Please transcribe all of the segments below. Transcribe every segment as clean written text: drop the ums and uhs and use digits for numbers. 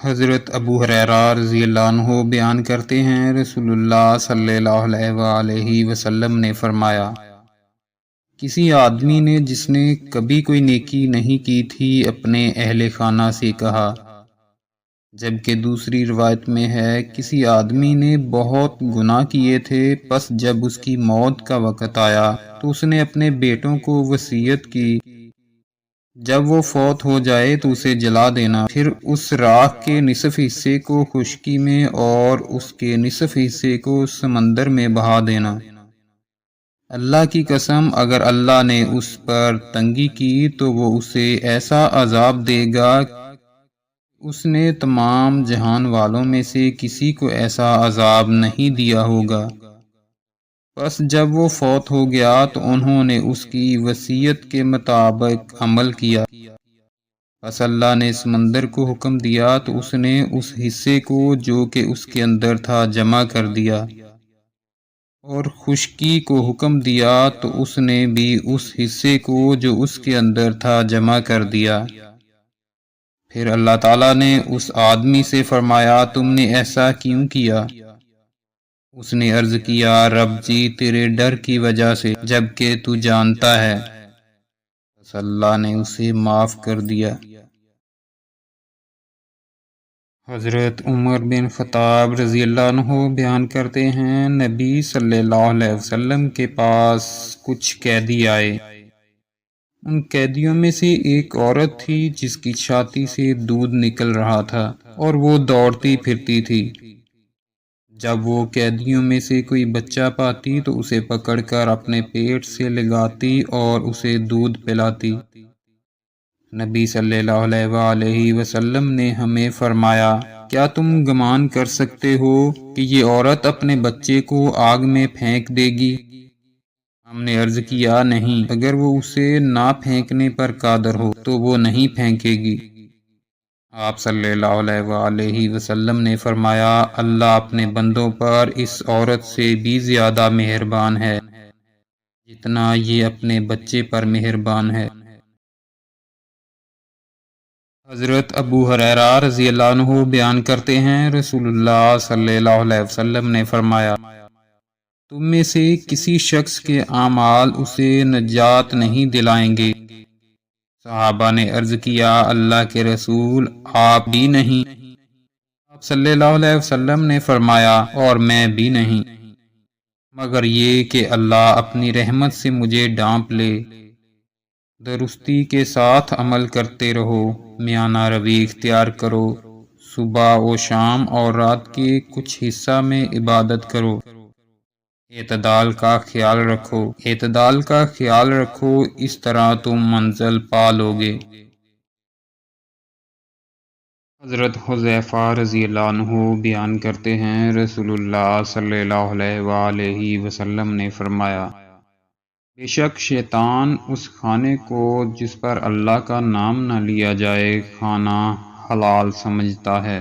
حضرت ابو ہریرہ رضی اللہ عنہ بیان کرتے ہیں، رسول اللہ صلی اللہ علیہ وآلہ وسلم نے فرمایا، کسی آدمی نے جس نے کبھی کوئی نیکی نہیں کی تھی اپنے اہل خانہ سے کہا، جبکہ دوسری روایت میں ہے کسی آدمی نے بہت گناہ کیے تھے، پس جب اس کی موت کا وقت آیا تو اس نے اپنے بیٹوں کو وصیت کی، جب وہ فوت ہو جائے تو اسے جلا دینا، پھر اس راکھ کے نصف حصے کو خشکی میں اور اس کے نصف حصے کو سمندر میں بہا دینا۔ اللہ کی قسم، اگر اللہ نے اس پر تنگی کی تو وہ اسے ایسا عذاب دے گا، اس نے تمام جہان والوں میں سے کسی کو ایسا عذاب نہیں دیا ہوگا۔ پس جب وہ فوت ہو گیا تو انہوں نے اس کی وصیت کے مطابق عمل کیا۔ پس اللہ نے سمندر کو حکم دیا تو اس نے اس حصے کو جو کہ اس کے اندر تھا جمع کر دیا، اور خشکی کو حکم دیا تو اس نے بھی اس حصے کو جو اس کے اندر تھا جمع کر دیا۔ پھر اللہ تعالیٰ نے اس آدمی سے فرمایا، تم نے ایسا کیوں کیا؟ اس نے عرض کیا، رب جی تیرے ڈر کی وجہ سے، جبکہ تو جانتا ہے۔ بس اللہ نے اسے معاف کر دیا۔ حضرت عمر بن خطاب رضی اللہ عنہ بیان کرتے ہیں، نبی صلی اللہ علیہ وسلم کے پاس کچھ قیدی آئے۔ ان قیدیوں میں سے ایک عورت تھی جس کی چھاتی سے دودھ نکل رہا تھا اور وہ دوڑتی پھرتی تھی۔ جب وہ قیدیوں میں سے کوئی بچہ پاتی تو اسے پکڑ کر اپنے پیٹ سے لگاتی اور اسے دودھ پلاتی۔ نبی صلی اللہ علیہ وآلہ وسلم نے ہمیں فرمایا، کیا تم گمان کر سکتے ہو کہ یہ عورت اپنے بچے کو آگ میں پھینک دے گی؟ ہم نے عرض کیا، نہیں، اگر وہ اسے نہ پھینکنے پر قادر ہو تو وہ نہیں پھینکے گی۔ آپ صلی اللہ علیہ وآلہ وسلم نے فرمایا، اللہ اپنے بندوں پر اس عورت سے بھی زیادہ مہربان ہے جتنا یہ اپنے بچے پر مہربان ہے۔ حضرت ابو ہریرہ رضی اللہ عنہ بیان کرتے ہیں، رسول اللہ صلی اللہ علیہ وسلم نے فرمایا، تم میں سے کسی شخص کے اعمال اسے نجات نہیں دلائیں گے۔ صحابہ نے عرض کیا، اللہ کے رسول، آپ بھی نہیں؟ آپ صلی اللہ علیہ وسلم نے فرمایا، اور میں بھی نہیں، مگر یہ کہ اللہ اپنی رحمت سے مجھے ڈانپ لے۔ درستی کے ساتھ عمل کرتے رہو، میانہ روی اختیار کرو، صبح و شام اور رات کے کچھ حصہ میں عبادت کرو، اعتدال کا خیال رکھو، اس طرح تم منزل پا لوگے۔ حضرت حذیفہ رضی اللہ عنہ بیان کرتے ہیں، رسول اللہ صلی اللہ علیہ وآلہ وسلم نے فرمایا، بے شک شیطان اس کھانے کو جس پر اللہ کا نام نہ لیا جائے کھانا حلال سمجھتا ہے۔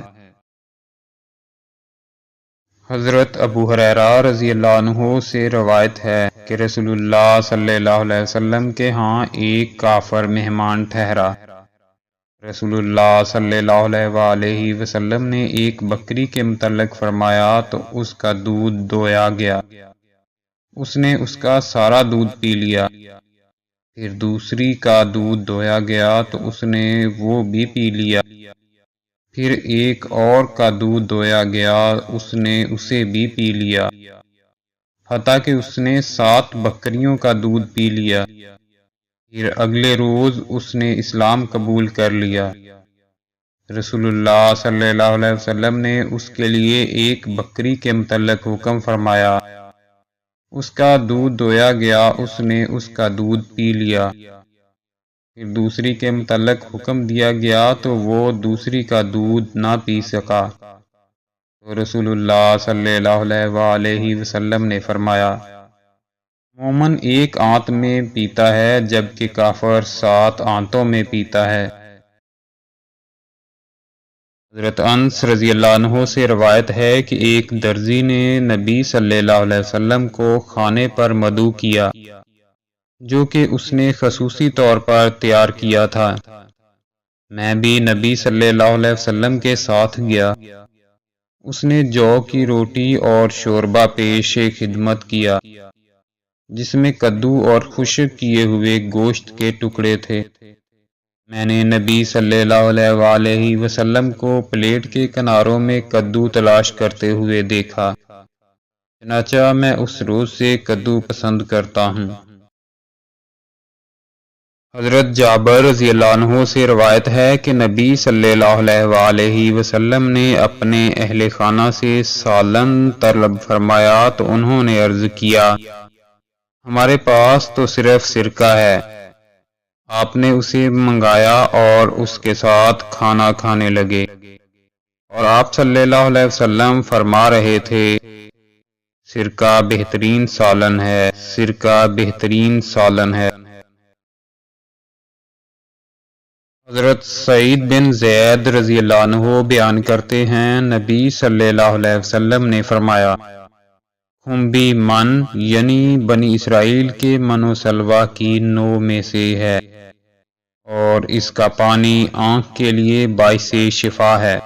حضرت ابو ہریرہ رضی اللہ عنہ سے روایت ہے کہ رسول اللہ صلی اللہ علیہ وسلم کے ہاں ایک کافر مہمان ٹھہرا۔ رسول اللہ صلی اللہ علیہ وآلہ وسلم نے ایک بکری کے متعلق فرمایا تو اس کا دودھ دویا گیا، اس نے اس کا سارا دودھ پی لیا۔ پھر دوسری کا دودھ دویا گیا تو اس نے وہ بھی پی لیا۔ پھر ایک اور کا دودھ دویا گیا، اس نے اسے بھی پی لیا، حتیٰ کہ اس نے 7 بکریوں کا دودھ پی لیا۔ پھر اگلے روز اس نے اسلام قبول کر لیا۔ رسول اللہ صلی اللہ علیہ وسلم نے اس کے لیے ایک بکری کے متعلق حکم فرمایا، اس کا دودھ دویا گیا، اس نے اس کا دودھ پی لیا۔ پھر دوسری کے متعلق حکم دیا گیا تو وہ دوسری کا دودھ نہ پی سکا، تو رسول اللہ صلی اللہ علیہ وآلہ وسلم نے فرمایا، مومن ایک آنت میں پیتا ہے جبکہ کافر 7 آنتوں میں پیتا ہے۔ حضرت انس رضی اللہ عنہ سے روایت ہے کہ ایک درزی نے نبی صلی اللہ علیہ وسلم کو کھانے پر مدعو کیا جو کہ اس نے خصوصی طور پر تیار کیا تھا۔ میں بھی نبی صلی اللہ علیہ وسلم کے ساتھ گیا۔ اس نے جو کی روٹی اور شوربہ پیش خدمت کیا جس میں کدو اور خشک کیے ہوئے گوشت کے ٹکڑے تھے۔ میں نے نبی صلی اللہ علیہ وآلہ وسلم کو پلیٹ کے کناروں میں کدو تلاش کرتے ہوئے دیکھا، چنانچہ میں اس روز سے کدو پسند کرتا ہوں۔ حضرت جابر رضی اللہ عنہ سے روایت ہے کہ نبی صلی اللہ علیہ وآلہ وسلم نے اپنے اہل خانہ سے سالن طلب فرمایا تو انہوں نے عرض کیا، ہمارے پاس تو صرف سرکہ ہے۔ آپ نے اسے منگایا اور اس کے ساتھ کھانا کھانے لگے، اور آپ صلی اللہ علیہ وسلم فرما رہے تھے، سرکہ بہترین سالن ہے، سرکہ بہترین سالن ہے۔ حضرت سعید بن زید رضی اللہ عنہ بیان کرتے ہیں، نبی صلی اللہ علیہ وسلم نے فرمایا، خنبی من یعنی بنی اسرائیل کے من و سلوہ کی نوع میں سے ہے، اور اس کا پانی آنکھ کے لیے باعث شفا ہے۔